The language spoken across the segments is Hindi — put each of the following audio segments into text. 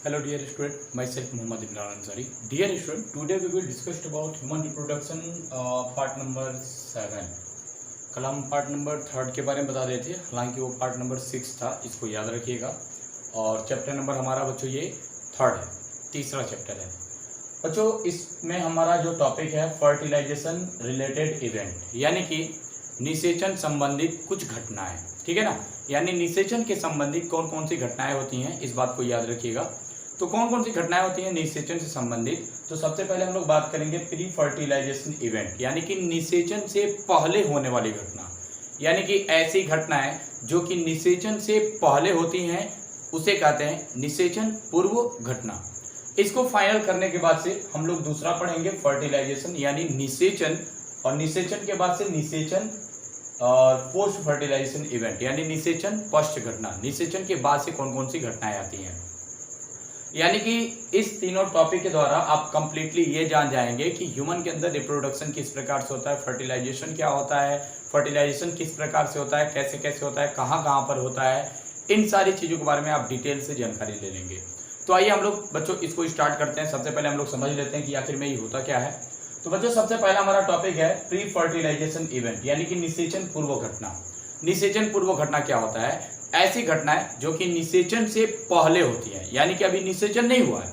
Hello dear student, myself Muhammad Imran Ansari. Dear student, today we will discuss about human reproduction part number 7. कल हम पार्ट नंबर 3 के बारे में बता रहे थे, हालांकि वो पार्ट नंबर 6 था, इसको याद रखिएगा। और चैप्टर नंबर हमारा बच्चों ये 3 है, तीसरा चैप्टर है बच्चों। इसमें हमारा जो टॉपिक है फर्टिलाइजेशन रिलेटेड इवेंट, यानी कि निषेचन संबंधित कुछ घटनाएं, ठीक है ना। यानी निषेचन के संबंधित कौन कौन सी घटनाएं होती हैं, इस बात को याद रखिएगा। तो कौन कौन सी घटनाएं होती हैं निषेचन से संबंधित, तो सबसे पहले हम लोग बात करेंगे प्री फर्टिलाइजेशन इवेंट, यानी कि निषेचन से पहले होने वाली घटना। यानी कि ऐसी घटनाएं जो कि निषेचन से पहले होती हैं उसे कहते हैं निषेचन पूर्व घटना। इसको फाइनल करने के बाद से हम लोग दूसरा पढ़ेंगे फर्टिलाइजेशन, यानी निषेचन, और निषेचन के बाद से निषेचन और पोस्ट फर्टिलाइजेशन इवेंट, यानी निषेचन पश्च घटना। निषेचन के बाद से कौन कौन सी घटनाएं आती हैं, यानी कि इस तीनों टॉपिक के द्वारा आप कंप्लीटली ये जान जाएंगे कि ह्यूमन के अंदर रिप्रोडक्शन किस प्रकार से होता है, फर्टिलाइजेशन क्या होता है, फर्टिलाइजेशन किस प्रकार से होता है, कैसे कैसे होता है, कहाँ कहाँ पर होता है, इन सारी चीज़ों के बारे में आप डिटेल से जानकारी ले लेंगे। तो आइए हम लोग बच्चों इसको स्टार्ट करते हैं। सबसे पहले हम लोग समझ लेते हैं कि आखिर में ये होता क्या है। तो बच्चों सबसे पहला हमारा टॉपिक है प्री फर्टिलाइजेशन इवेंट, यानी कि निषेचन पूर्व घटना। निषेचन पूर्व घटना क्या होता है? ऐसी घटनाएं जो कि निषेचन से पहले होती है, यानी कि अभी निषेचन नहीं हुआ है,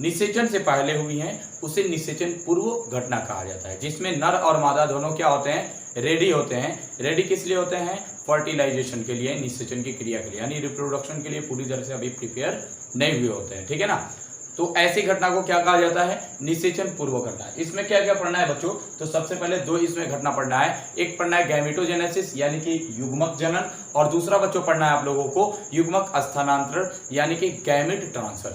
निषेचन से पहले हुई हैं, उसे निषेचन पूर्व घटना कहा जाता है। जिसमें नर और मादा दोनों क्या होते हैं? रेडी होते हैं। रेडी किस लिए होते हैं? फर्टिलाइजेशन के लिए, निषेचन की क्रिया के लिए, यानी रिप्रोडक्शन के लिए पूरी तरह से अभी प्रिपेयर नहीं हुए होते हैं, ठीक है ना। तो ऐसी घटना को क्या कहा जाता है? निषेचन पूर्व घटना। इसमें क्या क्या पढ़ना है बच्चों? तो सबसे पहले दो इसमें घटना पढ़ना है। एक पढ़ना है गैमेटोजेनेसिस, यानी कि युग्मक जनन, और दूसरा बच्चों पढ़ना है आप लोगों को युग्मक स्थानांतरण, यानी कि गैमेट ट्रांसफर।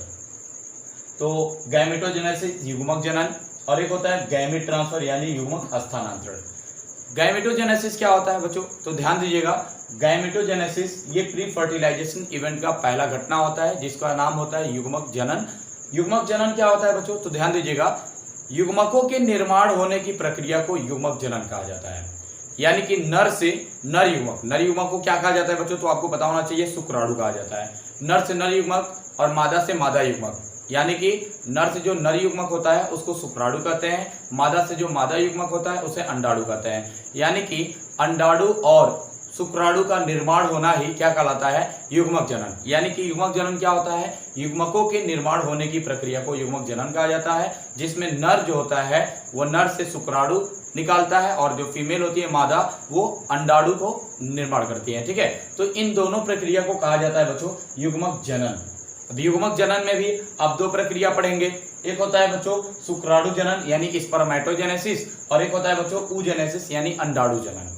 तो गैमेटोजेनेसिस युग्मक जनन, और एक होता है गैमेट ट्रांसफर, यानी युग्मक स्थानांतरण। गैमेटोजेनेसिस क्या होता है बच्चों? तो ध्यान दीजिएगा, गैमेटोजेनेसिस ये प्री फर्टिलाइजेशन इवेंट का पहला घटना होता है, जिसका नाम होता है युग्मक जनन। युग्मक जनन क्या होता है बच्चों? तो ध्यान दीजिएगा, युग्मकों के निर्माण होने की प्रक्रिया को युग्मक जनन कहा जाता है। यानी कि नर से नर युग्मक, नर युग्मक को क्या कहा जाता है बच्चों? तो आपको पता होना चाहिए, शुक्राणु कहा जाता है। नर से नर युग्मक और मादा से मादा युग्मक, यानी कि नर से जो नर युग्मक होता है उसको शुक्राणु कहते हैं, मादा से जो मादा युग्मक होता है उसे अंडाणु कहते हैं। यानी कि अंडाणु और शुक्राणु का निर्माण होना ही क्या कहलाता है? युग्मक जनन। यानी कि युग्मक जनन क्या होता है? युग्मकों के निर्माण होने की प्रक्रिया को युग्मक जनन कहा जाता है, जिसमें नर जो होता है वो नर से शुक्राणु निकालता है, और जो फीमेल होती है मादा वो अंडाणु को निर्माण करती है, ठीक है। तो इन दोनों प्रक्रिया को कहा जाता है बच्चों युग्मक जनन। अब युग्मक जनन में भी आप दो प्रक्रिया पढ़ेंगे। एक होता है बच्चों शुक्राणु जनन, यानी स्पर्मेटोजेनेसिस, और एक होता है बच्चों oogenesis, यानी अंडाणु जनन,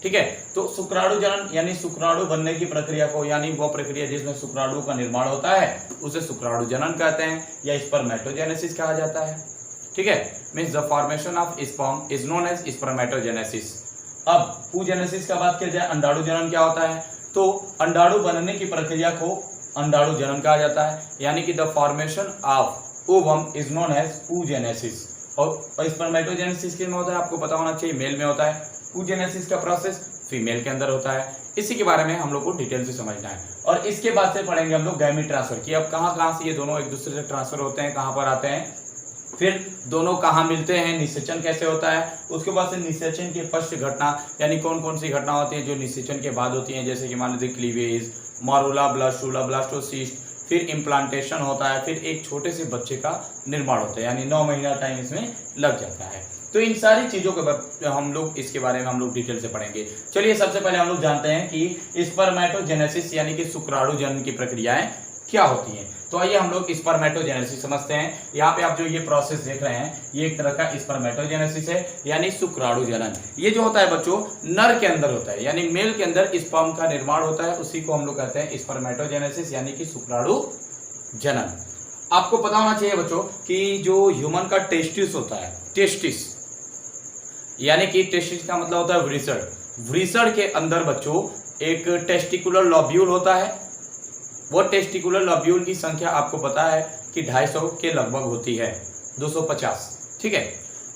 ठीक है। तो शुक्राणु जनन यानी शुक्राणु बनने की प्रक्रिया को, यानी वो प्रक्रिया जिसमें शुक्राणु का निर्माण होता है उसे शुक्राणु जनन कहते हैं, या स्पर्मेटोजेनेसिस कहा जाता है, ठीक है। Means the formation of sperm is known as spermatogenesis. अब oogenesis का बात किया जाए, अंडाणु जनन क्या होता है? तो अंडाणु बनने की प्रक्रिया को अंडाणु जनन कहा जाता है, यानी कि the formation of ovum is known as oogenesis। और स्पर्मेटोजेनेसिस किसमें होता है? आपको पता होना चाहिए, मेल में होता है। oogenesis का प्रोसेस फीमेल के अंदर होता है। इसी के बारे में हम लोग को डिटेल से समझना है। और इसके बाद से पढ़ेंगे हम लोग गैमेट ट्रांसफर की। अब कहाँ कहाँ से ये दोनों एक दूसरे से ट्रांसफर होते हैं, कहाँ पर आते हैं, फिर दोनों कहाँ मिलते हैं, निषेचन कैसे होता है, उसके बाद से निषेचन की पश्च घटना, यानी कौन कौन सी घटना होती है जो निषेचन के बाद होती है, जैसे कि मान लीजिए क्लीवेज, मॉरुला, ब्लास्टुला, ब्लास्टोसिस्ट, फिर इम्प्लांटेशन होता है, फिर एक छोटे से बच्चे का निर्माण होता है, यानी 9 महीना टाइम इसमें लग जाता है। तो इन सारी चीजों के हम लोग इसके बारे में हम लोग डिटेल से पढ़ेंगे। चलिए सबसे पहले हम लोग जानते हैं कि स्पर्मेटोजेनेसिस यानी कि शुक्राणु जनन की प्रक्रियाएं क्या होती हैं। तो आइए हम लोग स्पर्मेटोजेनेसिस समझते हैं। यहाँ पे आप जो ये प्रोसेस देख रहे हैं ये एक तरह का स्पर्मेटोजेनेसिस है, यानी शुक्राणु जनन। ये जो होता है बच्चों नर के अंदर होता है, यानी मेल के अंदर स्पर्म का निर्माण होता है, उसी को हम लोग कहते हैं स्पर्मेटोजेनेसिस, यानी कि शुक्राणु जनन। आपको पता होना चाहिए बच्चों कि जो ह्यूमन का टेस्टिस होता है, टेस्टिस यानी कि टेस्टिस का मतलब होता है वृषण। वृषण के अंदर बच्चों एक टेस्टिकुलर लॉब्यूल होता है। वो टेस्टिकुलर लॉब्यूल की संख्या आपको पता है कि 250 के लगभग होती है, 250, ठीक है।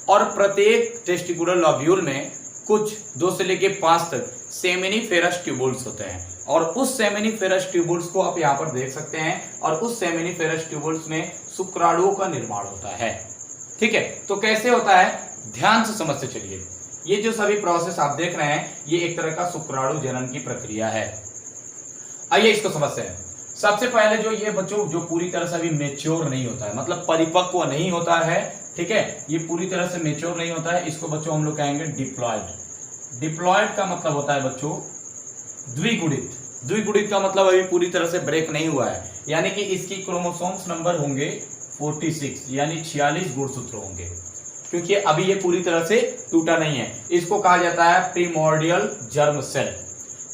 और प्रत्येक टेस्टिकुलर लॉब्यूल में कुछ 2 से लेकर 5 तक सेमिनिफेरस ट्यूबुल्स होते हैं, और उस सेमिनिफेरस ट्यूबुल्स को आप यहाँ पर देख सकते हैं, और उस सेमिनिफेरस ट्यूबुल्स में शुक्राणुओं का निर्माण होता है। ठीक है, तो कैसे होता है ध्यान से समझते चलिए। ये जो सभी प्रोसेस आप देख रहे हैं ये एक तरह का शुक्राणु जनन की प्रक्रिया है। आइए इसको समझते हैं। सबसे पहले जो ये बच्चों जो पूरी तरह से अभी मेच्योर नहीं होता है, मतलब परिपक्व नहीं होता है, ठीक है, ये पूरी तरह से मेच्योर नहीं होता है, इसको बच्चों हम लोग कहेंगे डिप्लॉयड। डिप्लॉयड का मतलब होता है बच्चों द्विगुणित। द्विगुणित का मतलब अभी पूरी तरह से ब्रेक नहीं हुआ है, यानी कि इसकी क्रोमोसोम्स नंबर होंगे 46, यानी 46 गुणसूत्र होंगे, क्योंकि अभी ये पूरी तरह से टूटा नहीं है। इसको कहा जाता है प्रीमोर्डियल जर्म सेल।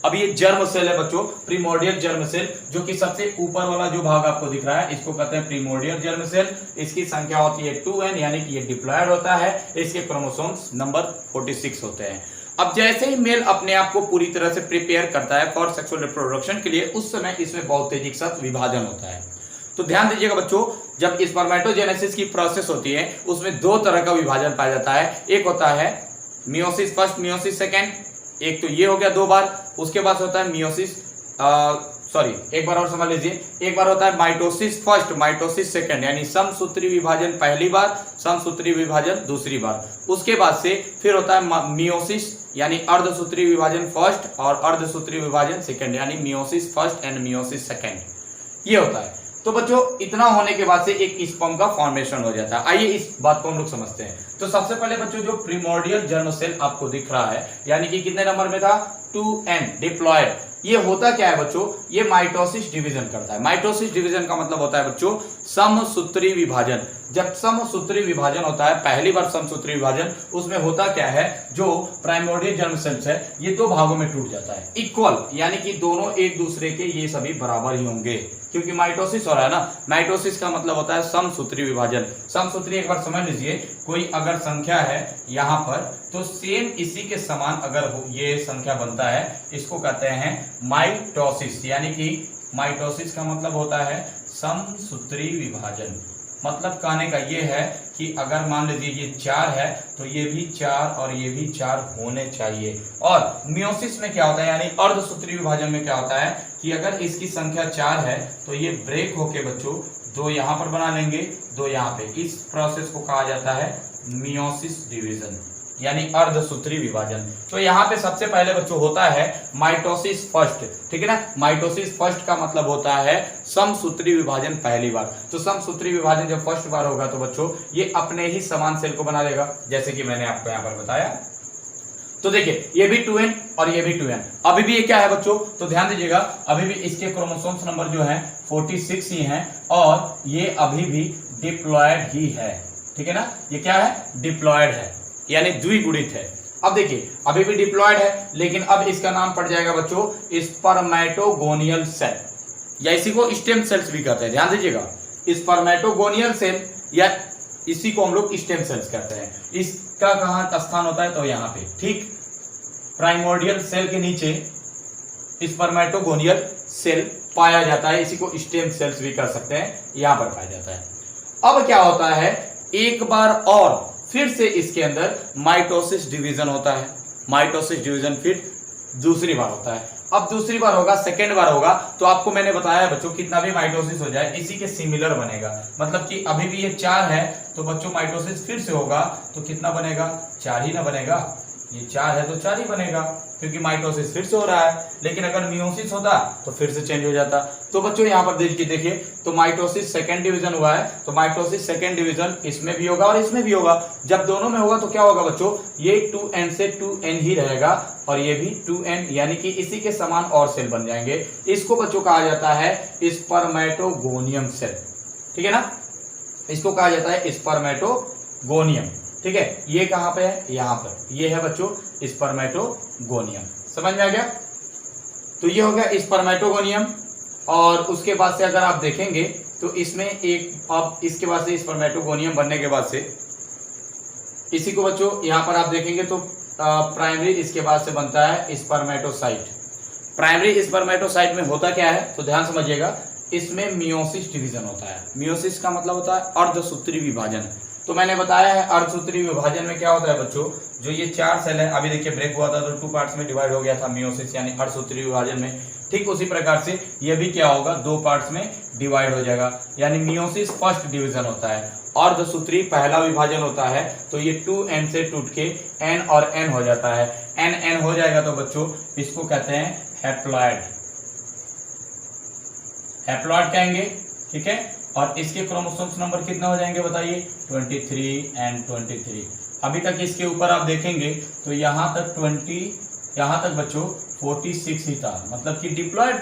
अब ये जर्म सेल है बच्चों, प्रीमोर्डियल जर्म सेल, जो कि सबसे ऊपर वाला जो भाग आपको दिख रहा है इसको कहते हैं प्रीमोर्डियल जर्म सेल। इसकी संख्या होती है 2n, यानी कि ये डिप्लॉयड होता है। इसके क्रोमोसोम्स नंबर 46 होते हैं। अब जैसे ही मेल अपने आप को पूरी तरह से प्रिपेयर करता है फॉर सेक्सुअल रिप्रोडक्शन के लिए, उस समय इसमें बहुत तेजी के साथ विभाजन होता है। तो ध्यान दीजिएगा बच्चों, जब स्पर्मेटोजेनेसिस की प्रोसेस होती है उसमें दो तरह का विभाजन पाया जाता है। एक होता है मियोसिस फर्स्ट, मियोसिस सेकेंड, एक तो ये हो गया 2 बार। उसके बाद होता है मियोसिस एक बार और समझ लीजिए, एक बार होता है माइटोसिस फर्स्ट, माइटोसिस सेकेंड, यानी समसूत्री विभाजन पहली बार, समसूत्री विभाजन दूसरी बार। उसके बाद से फिर होता है मियोसिस, यानी अर्धसूत्री विभाजन फर्स्ट और अर्धसूत्री विभाजन सेकेंड, यानी meiosis first and meiosis second, ये होता है। तो बच्चों इतना होने के बाद से एक स्पर्म का फॉर्मेशन हो जाता है। आइए इस बात को हम लोग समझते हैं। तो सबसे पहले बच्चों जो प्रीमोर्डियल जर्म सेल आपको दिख रहा है, यानी कि कितने नंबर में था 2n, डिप्लॉयड, ये होता क्या है बच्चों, ये माइटोसिस डिवीजन करता है। माइटोसिस डिवीजन का मतलब होता है बच्चों समसूत्री विभाजन। जब समसूत्री विभाजन होता है, पहली बार समसूत्री विभाजन, उसमें होता क्या है, जो प्राइमोर्डियल जर्म सेल्स है ये 2 भागों में टूट जाता है, इक्वल, यानी कि दोनों एक दूसरे के ये सभी बराबर ही होंगे, क्योंकि माइटोसिस हो रहा है ना। माइटोसिस का मतलब होता है समसूत्री विभाजन। समसूत्री एक बार समझ लीजिए, कोई अगर संख्या है यहाँ पर, तो सेम इसी के समान अगर ये संख्या बनता है, इसको कहते हैं माइटोसिस। यानी कि माइटोसिस का मतलब होता है समसूत्री विभाजन। मतलब कहने का ये है कि अगर मान लीजिए ये 4 है तो ये भी 4 और ये भी 4 होने चाहिए। और मियोसिस में क्या होता है, यानी अर्धसूत्री विभाजन में क्या होता है कि अगर इसकी संख्या 4 है तो ये ब्रेक होके बच्चों 2 यहाँ पर बना लेंगे, 2 यहाँ पे। इस प्रोसेस को कहा जाता है मियोसिस डिवीजन, यानी अर्धसूत्री विभाजन। तो यहाँ पे सबसे पहले बच्चों होता है माइटोसिस फर्स्ट, ठीक है ना। माइटोसिस फर्स्ट का मतलब होता है समसूत्री विभाजन पहली बार। तो समसूत्री विभाजन जब फर्स्ट बार होगा तो बच्चों ये अपने ही समान सेल को बना लेगा, जैसे कि मैंने आपको यहाँ पर बताया। तो देखिए ये भी 2n और ये भी 2n। अभी भी ये क्या है बच्चों, तो ध्यान दीजिएगा, अभी भी इसके क्रोमोसोम्स नंबर जो है 46 ही हैं, और ये अभी भी डिप्लॉयड ही है, ठीक है ना। ये क्या है, डिप्लॉयड है, यानी द्विगुणित है। अब देखिए अभी भी डिप्लॉयड है, लेकिन अब इसका नाम पड़ जाएगा बच्चों स्पर्मेटोगोनियल सेल, या इसी को स्टेम सेल्स भी कहते हैं। ध्यान दीजिएगा, स्पर्मेटोगोनियल सेल या इसी को हम लोग स्टेम सेल्स कहते हैं। इसका कहाँ स्थान होता है, तो यहाँ पे, ठीक प्राइमोर्डियल सेल के नीचे स्पर्मेटोगोनियल सेल पाया जाता है। इसी को स्टेम सेल्स भी कह सकते हैं, यहाँ पर पाया जाता है। अब क्या होता है, एक बार और फिर से इसके अंदर माइटोसिस डिवीजन होता है। माइटोसिस डिवीजन फिर दूसरी बार होता है। अब दूसरी बार होगा, सेकेंड बार होगा, तो आपको मैंने बताया बच्चों कितना भी माइटोसिस हो जाए इसी के सिमिलर बनेगा। मतलब कि अभी भी ये 4 है तो बच्चों माइटोसिस फिर से होगा तो कितना बनेगा, 4 ही ना बनेगा। ये 4 है तो 4 ही बनेगा, क्योंकि माइटोसिस फिर से हो रहा है। लेकिन अगर मियोसिस होता तो फिर से चेंज हो जाता। तो बच्चों यहाँ पर देखिए, तो माइटोसिस सेकेंड डिवीजन हुआ है, तो माइटोसिस सेकेंड डिवीजन इसमें भी होगा और इसमें भी होगा। जब दोनों में होगा तो क्या होगा बच्चों, ये 2n से 2n ही रहेगा, और ये भी 2n, यानी कि इसी के समान और सेल बन जाएंगे। इसको बच्चों कहा जाता है स्पर्मेटोगोनियम सेल, ठीक है ना। इसको कहा जाता है स्पर्मेटोगोनियम, ठीक है। ये कहां पे है, यहां पर, ये है बच्चों स्पर्मेटोगोनियम। समझ में आ गया। तो ये हो गया स्पर्मेटोगोनियम। और उसके बाद से अगर आप देखेंगे तो इसमें एक, अब इसके बाद से स्पर्मेटोगोनियम बनने के बाद से इसी को बच्चों यहां पर आप देखेंगे तो प्राइमरी इसके बाद से बनता है स्पर्मेटोसाइट। प्राइमरी स्पर्मेटोसाइट में होता क्या है, तो ध्यान समझिएगा, इसमें मियोसिस डिवीजन होता है। मियोसिस का मतलब होता है अर्धसूत्री विभाजन। तो मैंने बताया है अर्धसूत्री विभाजन में क्या होता है बच्चों, जो ये 4 सेल है, अभी देखिए ब्रेक हुआ था तो 2 पार्ट्स में डिवाइड हो गया था मियोसिस, यानी अर्धसूत्री विभाजन में ठीक उसी प्रकार से ये भी क्या होगा, 2 पार्ट्स में डिवाइड हो जाएगा, यानी मियोसिस फर्स्ट डिवीजन होता है। अर्धसूत्री पहला विभाजन होता है, तो ये 2n से टूट के n और n हो जाता है। n हो जाएगा तो बच्चों इसको कहते हैं हैप्लॉइड, हैप्लॉइड कहेंगे, ठीक है। और इसके क्रोमोसोम्स नंबर कितना हो जाएंगे बताइए, 23 and 23। अभी तक इसके ऊपर आप देखेंगे तो यहाँ तक 20, यहाँ तक बच्चों 46 ही था, मतलब कि डिप्लॉयड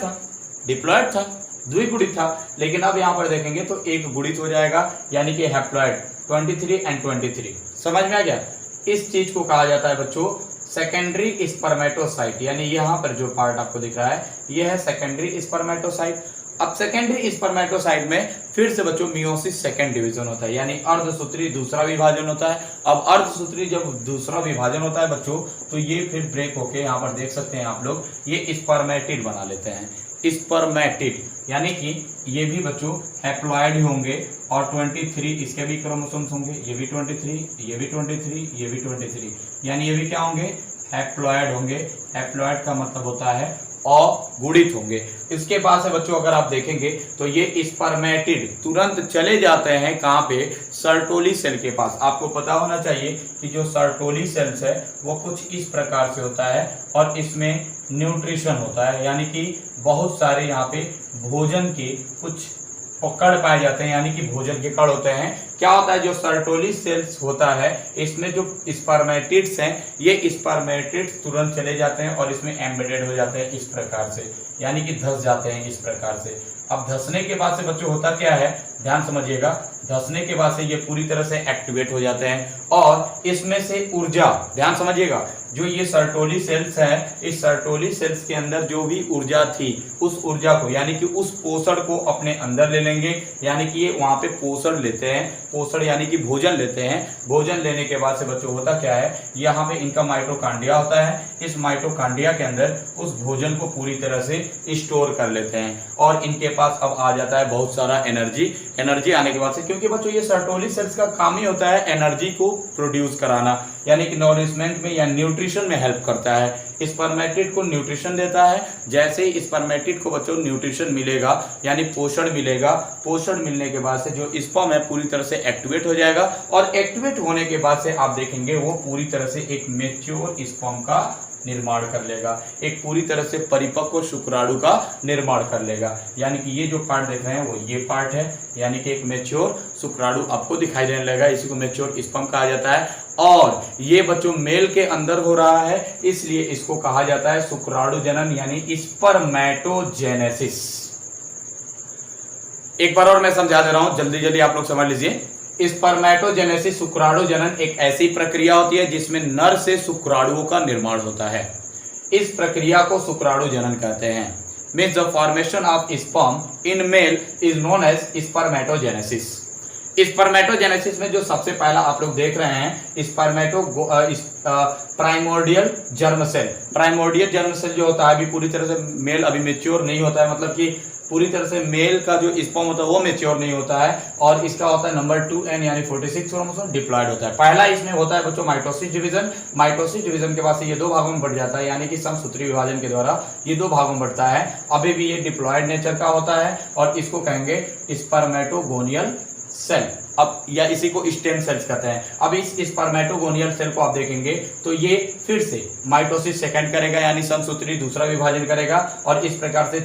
था, द्विगुणित था। लेकिन अब यहाँ पर देखेंगे तो एक गुणित हो जाएगा, यानी कि हैप्लॉइड 23 and 23। समझ में आ गया? इस चीज को कहा जाता है बच्चों सेकेंडरी स्पर्मेटोसाइट, यानी यहाँ पर जो पार्ट आपको दिख रहा है ये है सेकेंडरी स्पर्मेटोसाइट। अब सेकेंडरी स्पर्मेटोसाइट में फिर से बच्चों मियोसिस सेकंड डिवीजन होता है, यानी अर्धसूत्री दूसरा विभाजन होता है। अब अर्धसूत्री जब दूसरा विभाजन होता है बच्चों, तो ये फिर ब्रेक होके यहाँ पर देख सकते हैं आप लोग, ये स्पर्मेटिड बना लेते हैं, स्पर्मेटिड, यानी कि ये भी बच्चों हैप्लॉइड ही होंगे। और 23 इसके भी क्रोमोसोम्स होंगे, ये भी 23, ये भी 23, ये भी 23, यानी ये भी क्या होंगे, हैप्लॉइड होंगे। हैप्लॉइड का मतलब होता है अगुणित होंगे। इसके पास है बच्चों अगर आप देखेंगे तो ये स्पर्मेटिड तुरंत चले जाते हैं कहाँ पे, सर्टोली सेल के पास। आपको पता होना चाहिए कि जो सर्टोली सेल्स है वो कुछ इस प्रकार से होता है और इसमें न्यूट्रिशन होता है, यानी कि बहुत सारे यहाँ पे भोजन के कुछ कण पाए जाते हैं, यानी कि भोजन के कण होते हैं। क्या होता है, जो सर्टोली सेल्स होता है इसमें जो स्पर्मेटिड्स हैं, ये स्पर्मेटिड्स तुरंत चले जाते हैं और इसमें एम्बेडेड हो जाते हैं इस प्रकार से, यानी कि धस जाते हैं इस प्रकार से। अब धसने के बाद से बच्चों होता क्या है, ध्यान समझिएगा, धसने के बाद से ये पूरी तरह से एक्टिवेट हो जाते हैं और इसमें से ऊर्जा, ध्यान समझिएगा, जो ये सर्टोली सेल्स है, इस सर्टोली सेल्स के अंदर जो भी ऊर्जा थी उस ऊर्जा को, यानी कि उस पोषण को अपने अंदर ले लेंगे, यानी कि ये वहां पे पोषण लेते हैं, पोषण यानी कि भोजन लेते हैं। भोजन लेने के बाद से बच्चों होता क्या है, यहाँ पे इनका माइटोकांड्रिया होता है, इस माइटोकांड्रिया के अंदर उस भोजन को पूरी तरह से स्टोर कर लेते हैं और इनके पास अब आ जाता है बहुत सारा एनर्जी आने के बाद से, क्योंकि बच्चों ये सर्टोली सेल्स का काम ही होता है एनर्जी को प्रोड्यूस कराना, यानी कि नॉरिशमेंट में या न्यूट्रिशन में हेल्प करता है। स्पर्मेटिड को न्यूट्रिशन देता है। जैसे ही स्पर्मेटिड को बच्चों न्यूट्रिशन मिलेगा यानी पोषण मिलेगा, पोषण मिलने के बाद से जो स्पर्म है पूरी तरह से एक्टिवेट हो जाएगा और एक्टिवेट होने के बाद से आप देखेंगे वो पूरी तरह से एक मैच्योर स्पर्म का निर्माण कर लेगा, एक पूरी तरह से परिपक्व शुक्राणु का निर्माण कर लेगा। यानी कि ये जो पार्ट देख रहे हैं वो ये पार्ट है, यानी कि एक मैच्योर शुक्राणु आपको दिखाई देने लगेगा, इसी को मैच्योर स्पर्म कहा जाता है। और ये बच्चों मेल के अंदर हो रहा है, इसलिए इसको कहा जाता है शुक्राणु जनन यानी स्पर्मेटोजेनेसिस। एक बार और मैं समझा दे रहा हूं, जल्दी जल्दी आप लोग समझ लीजिए। स्पर्मेटोजेनेसिस शुक्राणु जनन एक ऐसी प्रक्रिया होती है जिसमें नर से शुक्राणुओं का निर्माण होता है। इस प्रक्रिया को शुक्राणु जनन कहते हैं। Means the formation of sperm in male is known as spermatogenesis. Spermatogenesis में जो सबसे पहला आप लोग देख रहे हैं primordial germ cell. Primordial germ cell जो होता है अभी पूरी तरह से मेल अभी मेच्योर नहीं होता है, मतलब कि पूरी तरह से मेल का जो स्पर्म होता है वो मेच्योर नहीं होता है और इसका होता है नंबर 2n यानी 46 क्रोमोसोम डिप्लॉयड होता है। पहला इसमें होता है बच्चों माइटोसिस डिवीजन। माइटोसिस डिवीजन के बाद से ये 2 भागों में बढ़ जाता है, यानी कि समसूत्री विभाजन के द्वारा ये 2 भागों में बढ़ता है। अभी भी ये डिप्लॉयड नेचर का होता है और इसको कहेंगे स्पर्मेटोगोनियल सेल, अब या इसी को स्टेम सेल्स कहते हैं। अब इस स्पर्मेटोगोनियल सेल को आप देखेंगे तो ये फिर से माइटोसिस सेकंड करेगा यानी समसूत्री दूसरा विभाजन करेगा और इस प्रकार से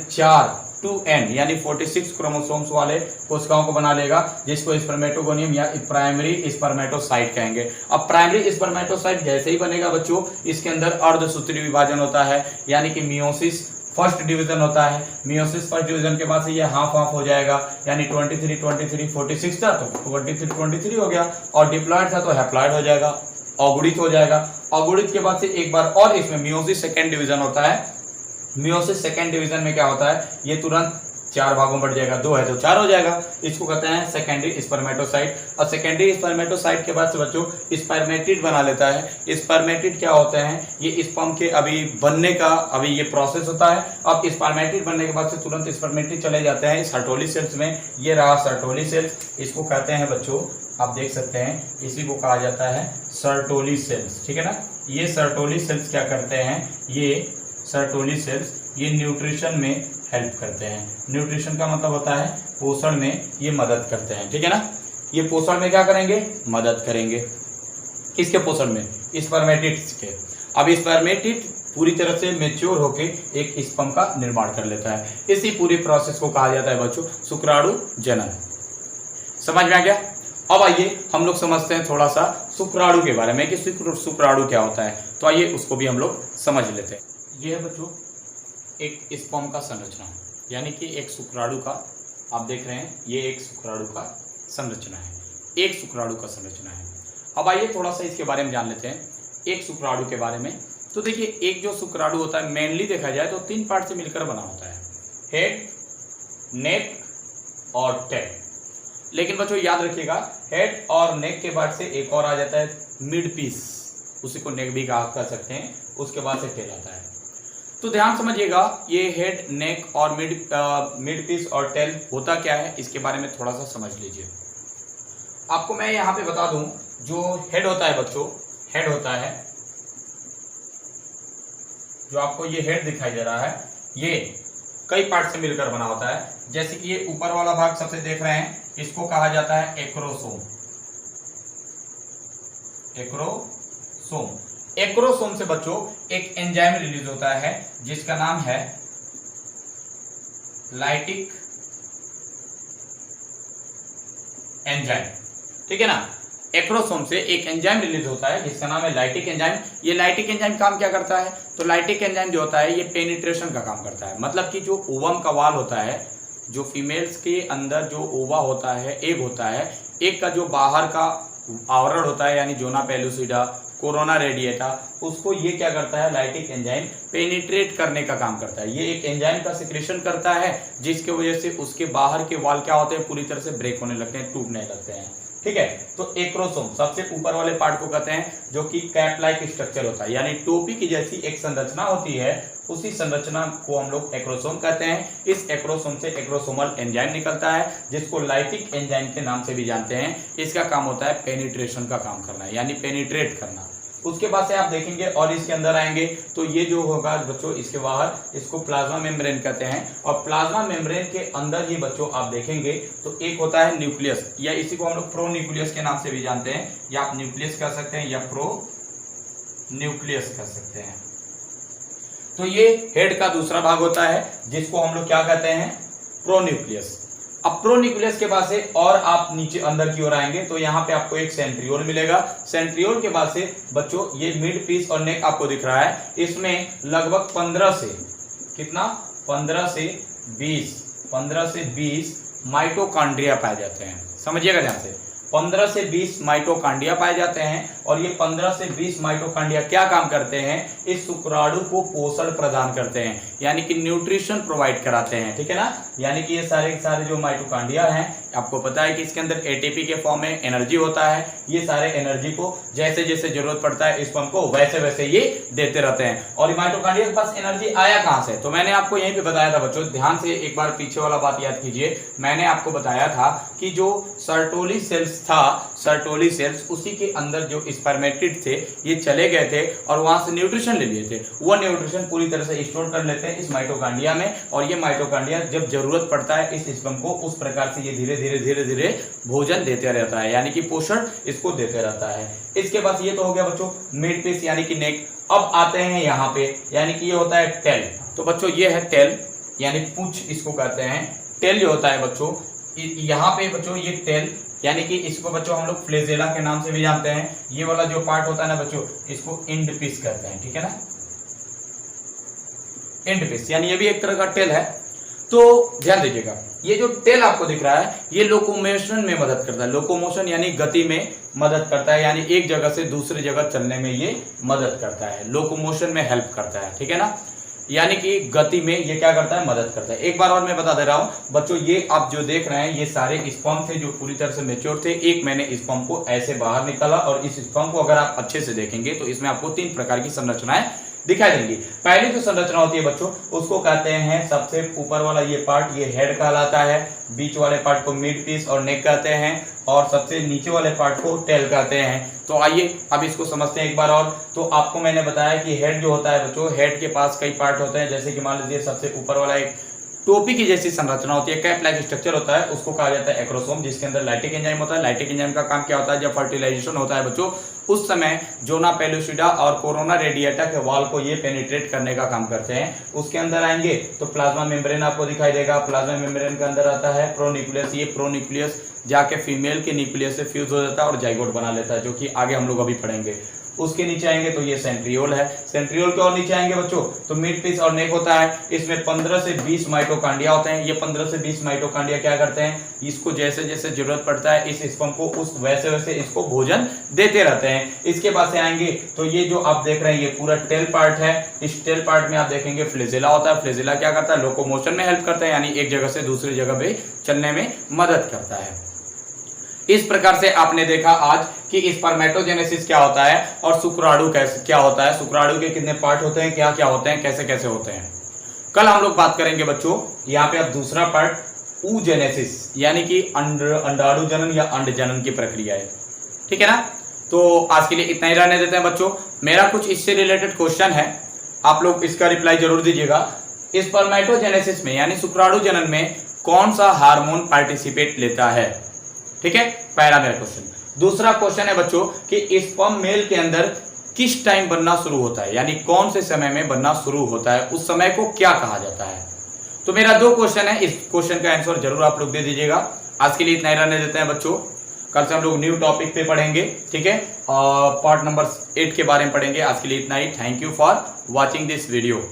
2n यानी 46 क्रोमोसोम्स वाले कोशिकाओं को बना लेगा, जिसको स्पर्मेटोगोनियम या प्राइमरी स्पर्मेटोसाइट कहेंगे। अब प्राइमरी स्पर्मेटोसाइट जैसे ही बनेगा बच्चों, इसके अंदर अर्धसूत्री विभाजन होता है, यानी कि मियोसिस फर्स्ट डिवीजन होता है। मियोसिस फर्स्ट डिवीजन के बाद से ये हाफ हो जाएगा, यानी 23 46 था तो 23 हो गया और डिप्लॉयड था तो हैप्लॉयड हो जाएगा, अगुणित हो जाएगा। अगुणित के बाद से एक बार और इसमें मियोसिस सेकंड डिवीजन होता है। मियोसिस सेकंड डिवीजन में क्या होता है, ये तुरंत 4 भागों में बढ़ जाएगा, 2 है तो 4 हो जाएगा। इसको कहते हैं सेकेंडरी स्पर्मेटोसाइट। और सेकेंडरी स्पर्मेटोसाइट के बाद से बच्चों स्पर्मेटिड बना लेता है। स्पर्मेटिड क्या होते हैं, ये स्पर्म के अभी बनने का अभी ये प्रोसेस होता है। अब स्पर्मेटिड बनने के बाद से तुरंत स्पर्मेटिड चले जाते हैं सर्टोली सेल्स में। ये रहा सर्टोली सेल्स, इसको कहते हैं बच्चों, आप देख सकते हैं इसी को कहा जाता है सर्टोली सेल्स, ठीक है ना। ये सर्टोली सेल्स क्या करते हैं, ये सर्टोली सेल्स ये न्यूट्रिशन में हेल्प करते हैं। न्यूट्रिशन का मतलब होता है पोषण में ये मदद करते हैं, ठीक है ना। ये पोषण में क्या करेंगे, मदद करेंगे। किसके पोषण में, स्पर्मेटिड्स के। अब स्पर्मेटिड पूरी तरह से मैच्योर होके एक स्पर्म का निर्माण कर लेता है। इसी पूरी प्रोसेस को कहा जाता है बच्चों शुक्राणु जनन। समझ में आ गया। अब आइए हम लोग समझते हैं थोड़ा सा शुक्राणु के बारे में कि शुक्राणु क्या होता है। तो आइए उसको भी हम लोग समझ लेते हैं। यह है बच्चों एक स्पर्म का संरचना, यानी कि एक शुक्राणु का, आप देख रहे हैं ये एक शुक्राणु का संरचना है, एक शुक्राणु का संरचना है। अब आइए थोड़ा सा इसके बारे में जान लेते हैं एक शुक्राणु के बारे में। तो देखिए एक जो शुक्राणु होता है मेनली देखा जाए तो 3 पार्ट से मिलकर बना होता है, हेड, नेक और टेल। लेकिन बच्चों याद रखिएगा हेड और नेक के बाद से एक और आ जाता है मिड पीस, उसी को नेक भी कह सकते हैं, उसके बाद से टेल आता है। तो ध्यान समझिएगा ये हेड, नेक और मिड पीस और टेल होता क्या है, इसके बारे में थोड़ा सा समझ लीजिए। आपको मैं यहाँ पे बता दूं, जो हेड होता है बच्चों, हेड होता है, जो आपको ये हेड दिखाई दे रहा है, ये कई पार्ट से मिलकर बना होता है। जैसे कि ये ऊपर वाला भाग सबसे देख रहे हैं, इसको कहा जाता है एक्रोसोम। एक्रोसोम, एक्रोसोम से बच्चों एक एंजाइम रिलीज होता है जिसका नाम है लाइटिक एंजाइम, ठीक है ना। एक्रोसोम से एक एंजाइम रिलीज होता है जिसका नाम है लाइटिक एंजाइम। ये लाइटिक एंजाइम काम क्या करता है, तो लाइटिक एंजाइम जो होता है ये पेनिट्रेशन का काम करता है। मतलब कि जो ओवम का वाल होता है, जो फीमेल्स के अंदर जो ओवा होता है, एग होता है, एग का जो बाहर का आवरण होता है यानी जोना पेलुसिडा, कोरोना रेडिएटा, उसको ये क्या करता है, लाइटिक एंजाइम पेनिट्रेट करने का काम करता है। ये एक एंजाइम का सिक्रेशन करता है जिसके वजह से उसके बाहर के वाल क्या होते हैं, पूरी तरह से ब्रेक होने लगते हैं, टूटने लगते हैं, ठीक है। तो एक्रोसोम सबसे ऊपर वाले पार्ट को कहते हैं जो कि कैप लाइक स्ट्रक्चर होता है, यानी टोपी की जैसी एक संरचना होती है, उसी संरचना को हम लोग एक्रोसोम कहते हैं। इस एक्रोसोम से एक्रोसोमल एंजाइम निकलता है जिसको लाइटिक एंजाइम के नाम से भी जानते हैं। इसका काम होता है पेनिट्रेशन का काम करना, यानी पेनिट्रेट करना। उसके बाद से आप देखेंगे और इसके अंदर आएंगे तो ये जो होगा बच्चों इसके बाहर, इसको प्लाज्मा मेम्ब्रेन कहते हैं। और प्लाज्मा मेम्ब्रेन के अंदर ही बच्चों आप देखेंगे तो एक होता है न्यूक्लियस, या इसी को हम लोग प्रो न्यूक्लियस के नाम से भी जानते हैं, या आप न्यूक्लियस कह सकते हैं या प्रो न्यूक्लियस कह सकते हैं। तो ये हेड का दूसरा भाग होता है जिसको हम लोग क्या कहते हैं, प्रोन्यूक्लियस। अब प्रोन्यूक्लियस के बाद से और आप नीचे अंदर की ओर आएंगे तो यहाँ पे आपको एक सेंट्रियोल मिलेगा। सेंट्रियोल के बाद से बच्चों ये मिड पीस और नेक आपको दिख रहा है, इसमें लगभग 15 से कितना, 15 से 20 माइटोकॉन्ड्रिया पाए जाते हैं। समझिएगा ध्यान से, 15 से 20 माइटोकॉन्ड्रिया पाए जाते हैं। और ये 15 से 20 माइटोकॉन्ड्रिया क्या काम करते हैं, इस शुक्राणु को पोषण प्रदान करते हैं, यानी कि न्यूट्रिशन प्रोवाइड कराते हैं, ठीक है ना। यानी कि ये सारे के सारे जो माइटोकॉन्ड्रिया हैं, आपको पता है कि इसके अंदर एटीपी के फॉर्म में एनर्जी होता है। ये सारे एनर्जी को जैसे जैसे जरूरत पड़ता है स्पर्म को वैसे वैसे ये देते रहते हैं। और माइटोकॉन्ड्रिया के पास एनर्जी आया कहां से, तो मैंने आपको यहीं पे बताया था बच्चों, ध्यान से एक बार पीछे वाला बात याद कीजिए। मैंने आपको बताया था कि जो सर्टोली सेल्स था, सर्टोली सेल्स, उसी के अंदर जो स्पर्मेटिड थे ये चले गए थे और वहां से न्यूट्रिशन ले लिए थे। वो न्यूट्रिशन पूरी तरह से स्टोर कर लेते हैं इस माइटोकॉन्ड्रिया में, और ये माइटोकॉन्ड्रिया जब जरूरत पड़ता है इस स्पर्म को, उस प्रकार से ये धीरे धीरे भोजन देते रहता है, यानी कि पोषण इसको देते रहता है। इसके बाद ये तो हो गया बच्चों मिड पीस यानी कि नेक। अब आते हैं यहाँ पे, यानी कि ये होता है टेल। तो बच्चों ये है टेल, यानी पूंछ इसको कहते हैं। टेल जो होता है बच्चों, यहाँ पे बच्चों ये टेल, यानी कि इसको बच्चों हम लोग फ्लेजेला के नाम से भी जानते हैं। ये वाला जो पार्ट होता है ना बच्चों, इसको एंड पीस कहते हैं, ठीक है ना, एंड पीस, यानी ये भी एक तरह का टेल है। तो ध्यान दीजिएगा, ये जो टेल आपको दिख रहा है ये लोकोमोशन में मदद करता है। लोकोमोशन यानी गति में मदद करता है, यानी एक जगह से दूसरी जगह चलने में ये मदद करता है, लोकोमोशन में हेल्प करता है, ठीक है ना। यानी कि गति में ये क्या करता है, मदद करता है। एक बार और मैं बता दे रहा हूं बच्चों, ये आप जो देख रहे हैं ये सारे स्पर्म थे जो पूरी तरह से मैच्योर थे। एक मैंने स्पर्म को ऐसे बाहर निकाला, और इस स्पर्म को अगर आप अच्छे से देखेंगे तो इसमें आपको 3 प्रकार की संरचनाएं दिखाई देंगी। पहली जो संरचना होती है बच्चों उसको कहते हैं, सबसे ऊपर वाला ये पार्ट ये हेड कहलाता है, बीच वाले पार्ट को मिड पीस और नेक कहते हैं, और सबसे नीचे वाले पार्ट को टेल कहते हैं। तो आइए अब इसको समझते हैं एक बार और। तो आपको मैंने बताया कि हेड जो होता है बच्चों, हेड के पास कई पार्ट होते हैं, जैसे कि मान लीजिए सबसे ऊपर वाला एक टोपी की जैसी संरचना होती है, कैप लाइक स्ट्रक्चर होता है, उसको कहा जाता है एक्रोसोम, जिसके अंदर लाइटिक एंजाइम होता है। लाइटिक एंजाइम का काम क्या होता है, जब फर्टिलाइजेशन होता है बच्चों उस समय जोना पेलुसिडा और कोरोना रेडिएटा के वॉल को ये पेनिट्रेट करने का काम करते हैं। उसके अंदर आएंगे तो प्लाज्मा मेम्ब्रेन आपको दिखाई देगा। प्लाज्मा मेम्ब्रेन के अंदर आता है प्रोन्यूक्लियस। ये प्रोन्यूक्लियस जाके फीमेल के न्यूक्लियस से फ्यूज हो जाता है और जाइगोट बना लेता है, जो कि आगे हम लोग अभी पढ़ेंगे। उसके नीचे आएंगे तो ये सेंट्रियोल है। सेंट्रियोल के और नीचे आएंगे बच्चों तो मिड पीस और नेक होता है। इसमें 15 से 20 माइटोकांड्रिया होते हैं। ये 15 से 20 माइटोकांड्रिया क्या करते हैं, इसको जैसे जैसे जरूरत पड़ता है इस स्पर्म को उस वैसे वैसे इसको भोजन देते रहते हैं। इसके बाद से आएंगे तो ये जो आप देख रहे हैं ये पूरा टेल पार्ट है। इस टेल पार्ट में आप देखेंगे फ्लेजिला होता है। फ्लेजिला क्या करता है, लोकोमोशन में हेल्प करता है, यानी एक जगह से दूसरी जगह पे चलने में मदद करता है। इस प्रकार से आपने देखा आज कि स्पर्मेटोजेनेसिस क्या होता है और शुक्राणु कैसे क्या होता है, शुक्राणु के कितने पार्ट होते हैं, क्या क्या होते हैं, कैसे कैसे होते हैं। कल हम लोग बात करेंगे बच्चों यहाँ पे अब दूसरा पार्ट oogenesis, यानी कि अंडाणु जनन या अंड जनन की प्रक्रिया है। ठीक है ना। तो आज के लिए इतना ही रहने देते हैं बच्चों। मेरा कुछ इससे रिलेटेड क्वेश्चन है, आप लोग इसका रिप्लाई जरूर दीजिएगा। स्पर्मेटोजेनेसिस में यानी शुक्राणु जनन में कौन सा हार्मोन पार्टिसिपेट लेता है। ठीक है, पहला मेरा क्वेश्चन। दूसरा क्वेश्चन है बच्चों कि स्पर्म मेल के अंदर किस टाइम बनना शुरू होता है, यानी कौन से समय में बनना शुरू होता है, उस समय को क्या कहा जाता है। तो मेरा 2 क्वेश्चन है, इस क्वेश्चन का आंसर जरूर आप लोग दे दीजिएगा। आज के लिए इतना ही रहने देते हैं बच्चों। कल से हम लोग न्यू टॉपिक पे पढ़ेंगे। ठीक है, पार्ट नंबर 8 के बारे में पढ़ेंगे। आज के लिए इतना ही। Thank you for watching this video.